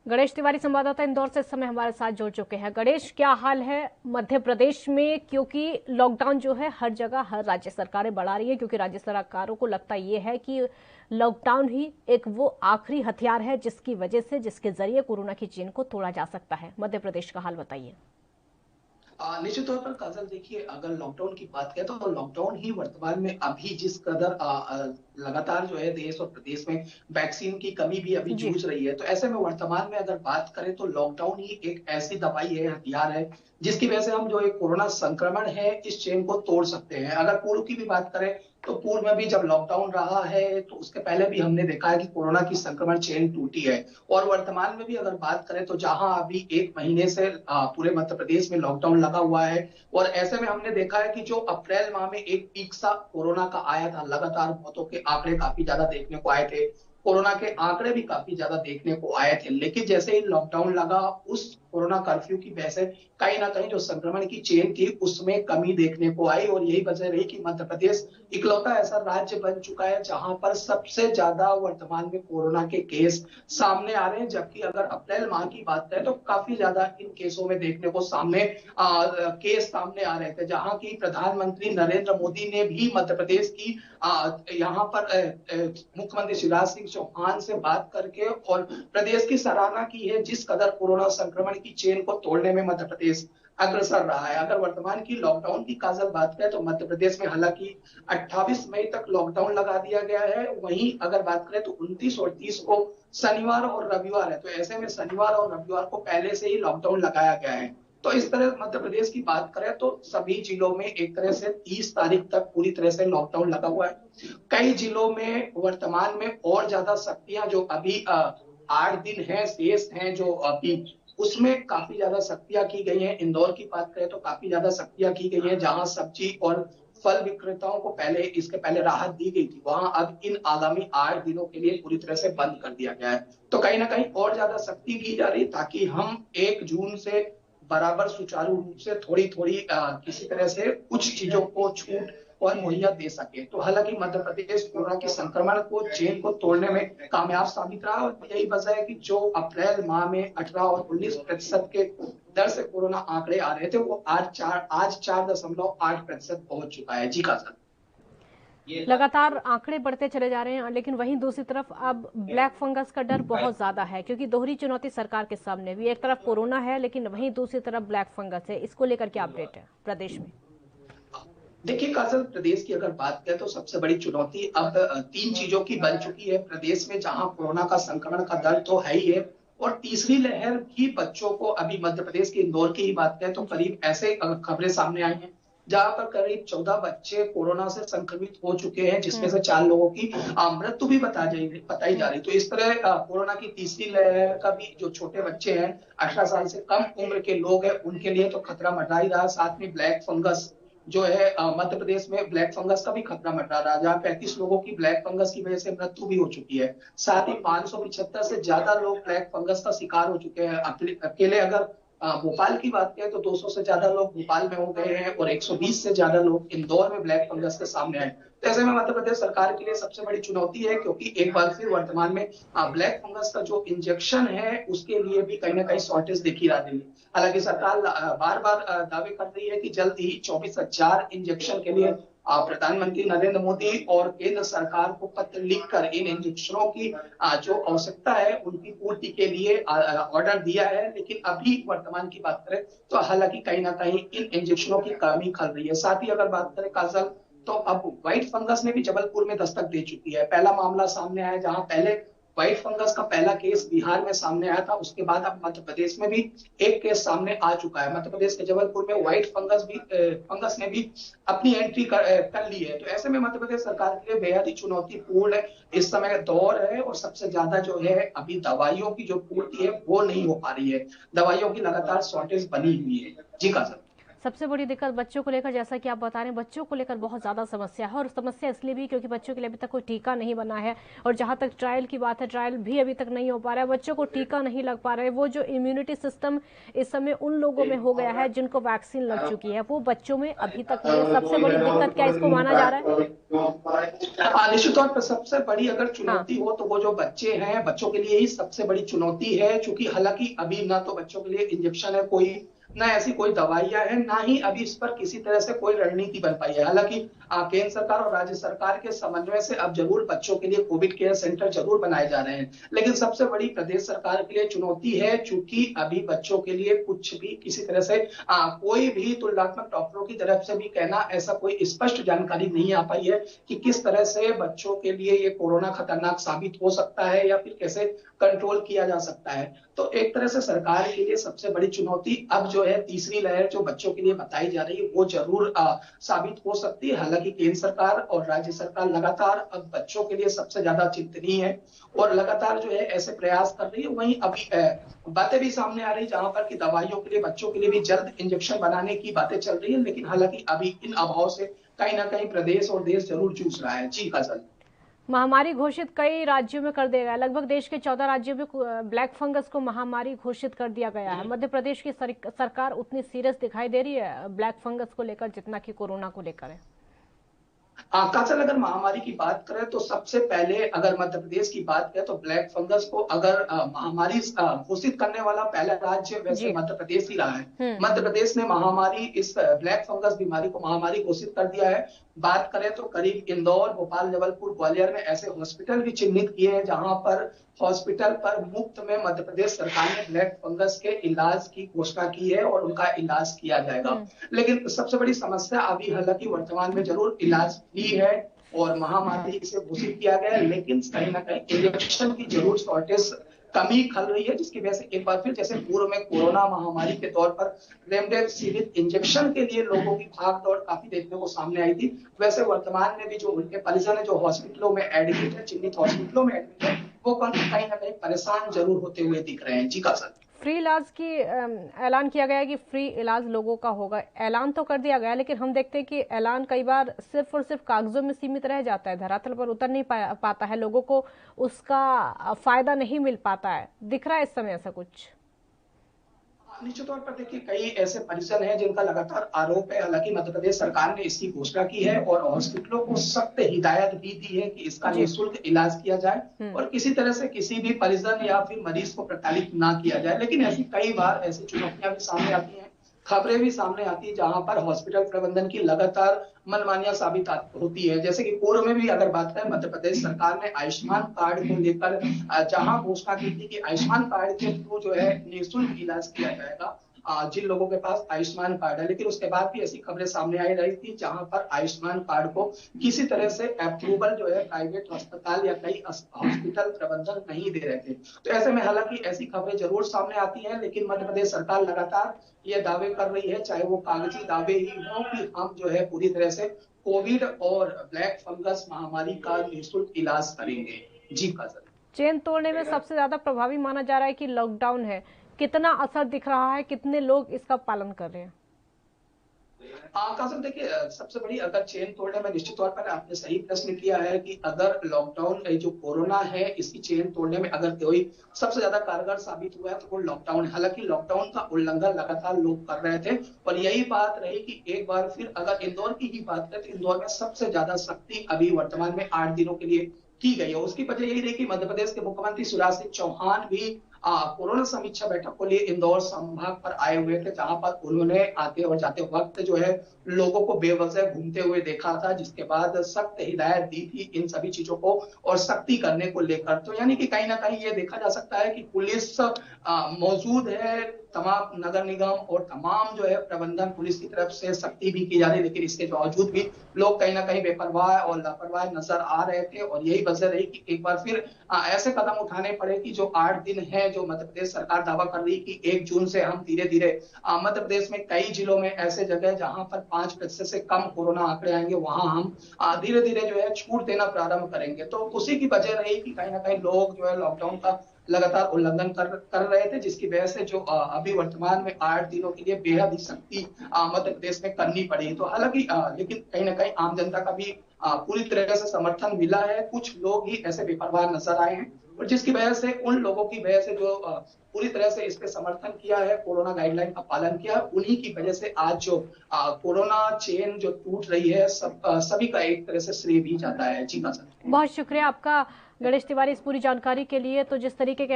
गणेश तिवारी संवाददाता इंदौर से इस समय हमारे साथ जुड़ चुके हैं। गणेश, क्या हाल है मध्य प्रदेश में? क्योंकि लॉकडाउन जो है हर जगह हर राज्य सरकारें बढ़ा रही है, क्योंकि राज्य सरकारों को लगता ये है कि लॉकडाउन ही एक वो आखिरी हथियार है जिसके जरिए कोरोना की चेन को तोड़ा जा सकता है। मध्य प्रदेश का हाल बताइए। निश्चित तौर पर काजल, देखिए, अगर लॉकडाउन की बात करें तो लॉकडाउन ही वर्तमान में अभी जिस कदर लगातार जो है देश और प्रदेश में वैक्सीन की कमी भी अभी जी। जूझ रही है, तो ऐसे में वर्तमान में अगर बात करें तो लॉकडाउन ही एक ऐसी दवाई है, हथियार है, जिसकी वजह से हम जो एक कोरोना संक्रमण है इस चेन को तोड़ सकते हैं। अगर पूर्व की भी बात करें तो पूर्व में भी जब लॉकडाउन रहा है तो उसके पहले भी हमने देखा है कि कोरोना की संक्रमण चेन टूटी है। और वर्तमान में भी अगर बात करें तो जहां अभी 1 महीने से पूरे मध्य प्रदेश में लॉकडाउन लगा हुआ है, और ऐसे में हमने देखा है कि जो अप्रैल माह में एक पीक सा कोरोना का आया था, लगातार मौतों के आंकड़े काफी ज्यादा देखने को आए थे, कोरोना के आंकड़े भी काफी ज्यादा देखने को आए थे। लेकिन जैसे ही लॉकडाउन लगा, उस कोरोना कर्फ्यू की वजह से कहीं ना कहीं जो संक्रमण की चेन थी उसमें कमी देखने को आई, और यही वजह रही कि मध्य प्रदेश इकलौता ऐसा राज्य बन चुका है जहां पर सबसे ज्यादा वर्तमान में कोरोना के केस सामने आ रहे हैं। जबकि अगर अप्रैल माह की बात करें तो काफी ज्यादा इन केसों में देखने को केस सामने आ रहे थे, जहां की प्रधानमंत्री नरेंद्र मोदी ने भी मध्य प्रदेश की यहाँ पर मुख्यमंत्री शिवराज सिंह चौहान से बात करके और प्रदेश की सराहना की है, जिस कदर कोरोना संक्रमण की चेन को तोड़ने में मध्य प्रदेश अग्रसर रहा है। अगर वर्तमान की लॉकडाउन की काजल बात करें तो मध्य प्रदेश में हालांकि 28 मई तक लॉकडाउन लगा दिया गया है। वहीं अगर बात करें तो 29 और 30 को शनिवार और रविवार है, तो ऐसे में शनिवार और रविवार को पहले से ही लॉकडाउन लगाया गया है। तो इस तरह मध्य प्रदेश की बात करें तो सभी जिलों में एक तरह से 30 तारीख तक पूरी तरह से लॉकडाउन लगा हुआ है। कई जिलों में वर्तमान में और ज्यादा सख्तियां जो अभी 8 दिन है शेष हैं जो अभी, उसमें काफी ज्यादा सख्तियां की गई हैं। इंदौर की बात करें तो काफी ज्यादा सख्तियां की गई हैं, जहां सब्जी और फल विक्रेताओं को इसके पहले राहत दी गई थी, वहां अब इन आगामी 8 दिनों के लिए पूरी तरह से बंद कर दिया गया है। तो कहीं ना कहीं और ज्यादा सख्ती की जा रही, ताकि हम 1 जून से बराबर सुचारू रूप से थोड़ी थोड़ी किसी तरह से कुछ चीजों को छूट और मुहैया दे सके। तो हालांकि मध्य प्रदेश कोरोना के संक्रमण को चेन को तोड़ने में कामयाब साबित रहा, और यही वजह है कि जो अप्रैल माह में 18 और 19% के दर से कोरोना आंकड़े आ रहे थे, वो आज 4.8% पहुंच चुका है। जी का सर, लगातार आंकड़े बढ़ते चले जा रहे हैं, लेकिन वहीं दूसरी तरफ अब ब्लैक फंगस का डर बहुत ज्यादा है, क्योंकि दोहरी चुनौती सरकार के सामने भी। एक तरफ कोरोना है, लेकिन वहीं दूसरी तरफ ब्लैक फंगस है। इसको लेकर क्या अपडेट है प्रदेश में? देखिए काजल, प्रदेश की अगर बात करें तो सबसे बड़ी चुनौती अब 3 चीजों की बन चुकी है प्रदेश में, जहां कोरोना का संक्रमण का दर तो है ही है, और तीसरी लहर भी बच्चों को, अभी मध्य प्रदेश के इंदौर की ही बात करें तो जी। करीब ऐसे खबरें सामने आई हैं जहां पर करीब 14 बच्चे कोरोना से संक्रमित हो चुके हैं, जिसमें से 4 लोगों की मृत्यु भी बताई जा रही। तो इस तरह कोरोना की तीसरी लहर का भी जो छोटे बच्चे हैं, 18 साल से कम उम्र के लोग हैं, उनके लिए तो खतरा मंडरा ही रहा। साथ में ब्लैक फंगस जो है, मध्य प्रदेश में ब्लैक फंगस का भी खतरा मंडरा रहा, जहां 35 लोगों की ब्लैक फंगस की वजह से मृत्यु भी हो चुकी है। साथ ही 575 से ज्यादा लोग ब्लैक फंगस का शिकार हो चुके हैं। अकेले अगर भोपाल की बात करें तो 200 से ज्यादा लोग भोपाल में हो गए हैं, और 120 से ज्यादा लोग इंदौर में ब्लैक फंगस के सामने आए। तो ऐसे में मध्य प्रदेश सरकार के लिए सबसे बड़ी चुनौती है, क्योंकि एक बार फिर वर्तमान में ब्लैक फंगस का जो इंजेक्शन है उसके लिए भी कहीं ना कहीं शॉर्टेज देखी जा रही है। हालांकि सरकार बार बार दावे कर रही है कि जल्द ही 24,000 इंजेक्शन के लिए प्रधानमंत्री नरेंद्र मोदी और केंद्र सरकार को पत्र लिखकर इन इंजेक्शनों की जो आवश्यकता है उनकी पूर्ति के लिए ऑर्डर दिया है। लेकिन अभी वर्तमान की बात करें तो हालांकि कहीं ना कहीं इन इंजेक्शनों की कमी खल रही है। साथ ही अगर बात करें काजल, तो अब व्हाइट फंगस ने भी जबलपुर में दस्तक दे चुकी है। पहला मामला सामने आया, जहां पहले व्हाइट फंगस का पहला केस बिहार में सामने आया था, उसके बाद अब मध्य प्रदेश में भी एक केस सामने आ चुका है। मध्य प्रदेश के जबलपुर में व्हाइट फंगस ने भी अपनी एंट्री कर ली है। तो ऐसे में मध्य प्रदेश सरकार के लिए बेहद ही चुनौतीपूर्ण इस समय दौर है, और सबसे ज्यादा जो है अभी दवाइयों की जो पूर्ति है वो नहीं हो पा रही है, दवाइयों की लगातार शॉर्टेज बनी हुई है। जी का सर। सबसे बड़ी दिक्कत बच्चों को लेकर, जैसा कि आप बता रहे हैं, बच्चों को लेकर बहुत ज़्यादा समस्या है। और समस्या इसलिए भी क्योंकि बच्चों के लिए अभी तक कोई टीका नहीं बना है। और जहां तक ट्रायल की बात है, ट्रायल भी अभी तक नहीं हो पा रहा है, बच्चों को टीका नहीं लग पा रहा है। वो जो इम्यूनिटी सिस्टम इस समय उन लोगों में हो गया है जिनको वैक्सीन लग चुकी है, वो बच्चों में अभी तक नहीं है। सबसे बड़ी दिक्कत क्या इसको माना जा रहा है? निश्चित तौर पर सबसे बड़ी अगर हाँ। चुनौती हो तो वो जो बच्चे हैं, बच्चों के लिए ही सबसे बड़ी चुनौती है। क्योंकि हालांकि अभी ना तो बच्चों के लिए इंजेक्शन है कोई, ना ऐसी कोई दवाइयां हैं, ना ही अभी इस पर किसी तरह से कोई रणनीति बन पाई है। हालांकि केंद्र सरकार और राज्य सरकार के समन्वय से अब जरूर बच्चों के लिए कोविड केयर सेंटर जरूर बनाए जा रहे हैं, लेकिन सबसे बड़ी प्रदेश सरकार के लिए चुनौती है। चूंकि अभी बच्चों के लिए कुछ भी किसी तरह से कोई भी तुलनात्मक डॉक्टरों की तरफ से भी कहना ऐसा कोई स्पष्ट जानकारी नहीं आ पाई है कि किस तरह से बच्चों के लिए ये कोरोना खतरनाक साबित हो सकता है या फिर कैसे कंट्रोल किया जा सकता है। तो एक तरह से सरकार के लिए सबसे बड़ी चुनौती अब जो है तीसरी लहर जो बच्चों के लिए बताई जा रही है वो जरूर साबित हो सकती है। हालांकि केंद्र सरकार और राज्य सरकार लगातार अब बच्चों के लिए सबसे ज्यादा चिंतनीय है और लगातार जो है ऐसे प्रयास कर रही है। वहीं अभी बातें भी सामने आ रही जहां पर कि दवाइयों के लिए बच्चों के लिए भी जल्द इंजेक्शन बनाने की बातें चल रही है, लेकिन हालांकि अभी इन अभाव से कहीं ना कहीं प्रदेश और देश जरूर जूझ रहा है। जी काजल। महामारी घोषित कई राज्यों में कर दिया गया, लगभग देश के 14 राज्यों में ब्लैक फंगस को महामारी घोषित कर दिया गया है। मध्य प्रदेश की सरकार उतनी सीरियस दिखाई दे रही है ब्लैक फंगस को लेकर जितना कि कोरोना को लेकर है? काजल, अगर महामारी की बात करें तो सबसे पहले अगर मध्य प्रदेश की बात करें तो ब्लैक फंगस को अगर महामारी घोषित करने वाला पहला राज्य वैसे मध्य प्रदेश ही रहा है। मध्य प्रदेश ने महामारी इस ब्लैक फंगस बीमारी को महामारी घोषित कर दिया है। बात करें तो करीब इंदौर, भोपाल, जबलपुर, ग्वालियर में ऐसे हॉस्पिटल भी चिन्हित किए हैं जहां पर हॉस्पिटल पर मुफ्त में मध्य प्रदेश सरकार ने ब्लैक फंगस के इलाज की घोषणा की है और उनका इलाज किया जाएगा। लेकिन सबसे बड़ी समस्या अभी हालांकि वर्तमान में जरूर इलाज भी है और महामारी से घोषित किया गया है, लेकिन कहीं ना कहीं इंजेक्शन की जरूर शॉर्टेज कमी खल रही है, जिसकी वजह से एक बार फिर जैसे पूर्व में कोरोना महामारी के दौर पर रेमडेसिविर इंजेक्शन के लिए लोगों की भाग दौड़ काफी देखने को सामने आई थी, वैसे वर्तमान में भी जो उनके परिजन है जो हॉस्पिटलों में एडमिट है, चिन्हित हॉस्पिटलों में एडमिट है, वो कहीं ना कहीं परेशान जरूर होते हुए दिख रहे हैं। जी का सर। फ्री इलाज की ऐलान किया गया है कि फ्री इलाज लोगों का होगा, ऐलान तो कर दिया गया, लेकिन हम देखते हैं कि ऐलान कई बार सिर्फ और सिर्फ कागजों में सीमित रह जाता है, धरातल पर उतर नहीं पाता है, लोगों को उसका फायदा नहीं मिल पाता है। दिख रहा है इस समय ऐसा कुछ? निश्चित तौर पर देखिए कई ऐसे परिजन हैं जिनका लगातार आरोप है। हालांकि मध्य प्रदेश सरकार ने इसकी घोषणा की है और हॉस्पिटलों को सख्त हिदायत भी दी है कि इसका निःशुल्क इलाज किया जाए और किसी तरह से किसी भी परिजन या फिर मरीज को प्रताड़ित ना किया जाए। लेकिन ऐसी कई बार ऐसी चुनौतियां भी सामने आती हैं, खबरें भी सामने आती है जहां पर हॉस्पिटल प्रबंधन की लगातार मनमानियां साबित होती है। जैसे कि पूर्व में भी अगर बात करें मध्य प्रदेश सरकार ने आयुष्मान कार्ड को लेकर जहां घोषणा की थी कि आयुष्मान कार्ड के थ्रू जो है निःशुल्क इलाज किया जाएगा जिन लोगों के पास आयुष्मान कार्ड है, लेकिन उसके बाद भी ऐसी खबरें सामने आई रही थी जहां पर आयुष्मान कार्ड को किसी तरह से अप्रूवल जो है प्राइवेट अस्पताल या कई हॉस्पिटल प्रबंधन नहीं दे रहे थे। तो ऐसे में हालांकि ऐसी खबरें जरूर सामने आती हैं, लेकिन मध्य प्रदेश सरकार लगातार ये दावे कर रही है, चाहे वो कागजी दावे ही हो कि हम जो है पूरी तरह से कोविड और ब्लैक फंगस महामारी का निःशुल्क इलाज करेंगे। जी काजल। चेन तोड़ने में सबसे ज्यादा प्रभावी माना जा रहा है कि लॉकडाउन है, कितना असर दिख रहा है, कितने लोग इसका पालन कर रहे हैं? काजल देखिए सबसे बड़ी अगर चेन तोड़ने में निश्चित तौर पर आपने सही प्रश्न किया है कि अगर लॉकडाउन जो कोरोना है इसकी चेन तोड़ने में अगर कोई सबसे ज्यादा कारगर साबित हुआ है तो वो लॉकडाउन है। हालांकि लॉकडाउन का उल्लंघन लगातार लोग कर रहे थे और यही बात रही कि एक बार फिर अगर इंदौर की ही बात करें तो इंदौर में सबसे ज्यादा सख्ती अभी वर्तमान में 8 दिनों के लिए की गई है। उसकी वजह यही रही कि मध्य प्रदेश के मुख्यमंत्री शिवराज सिंह चौहान भी कोरोना समीक्षा बैठक को लिए इंदौर संभाग पर आए हुए थे, जहां पर उन्होंने आते और जाते वक्त जो है लोगों को बेवजह घूमते हुए देखा था, जिसके बाद सख्त हिदायत दी थी इन सभी चीजों को और सख्ती करने को लेकर। तो यानी कि कहीं ना कहीं ये देखा जा सकता है कि पुलिस मौजूद है, तमाम नगर निगम और तमाम जो है प्रबंधन पुलिस की तरफ से सख्ती भी की जा रही है, लेकिन इसके बावजूद भी लोग कहीं ना कहीं बेपरवाह और लापरवाह नजर आ रहे थे और यही वजह रही कि एक बार फिर ऐसे कदम उठाने पड़े कि जो 8 दिन है जो मध्य प्रदेश सरकार दावा कर रही कि 1 जून से हम धीरे धीरे मध्य प्रदेश में कई जिलों में ऐसे जगह जहां पर 5% से कम कोरोना आंकड़े आएंगे वहां हम धीरे धीरे जो है छूट देना प्रारंभ करेंगे। तो उसी की वजह रही कि कहीं ना कहीं लोग जो है लॉकडाउन का लगातार उल्लंघन कर रहे थे, जिसकी वजह से जो अभी वर्तमान में 8 दिनों के लिए बेहद ही सख्ती मध्य प्रदेश में करनी पड़ी। तो हालांकि लेकिन कहीं ना कहीं आम जनता का भी पूरी तरह से समर्थन मिला है। कुछ लोग ही ऐसे बेपरवाह नजर आए हैं और जिसकी वजह से उन लोगों की वजह से जो पूरी तरह से इस पे समर्थन किया है, कोरोना गाइडलाइन का पालन किया, उन्हीं की वजह से आज जो कोरोना चेन जो टूट रही है, सभी का एक तरह से श्रेय भी जाता है। जी हाँ सर। बहुत शुक्रिया आपका गणेश तिवारी इस पूरी जानकारी के लिए। तो जिस तरीके के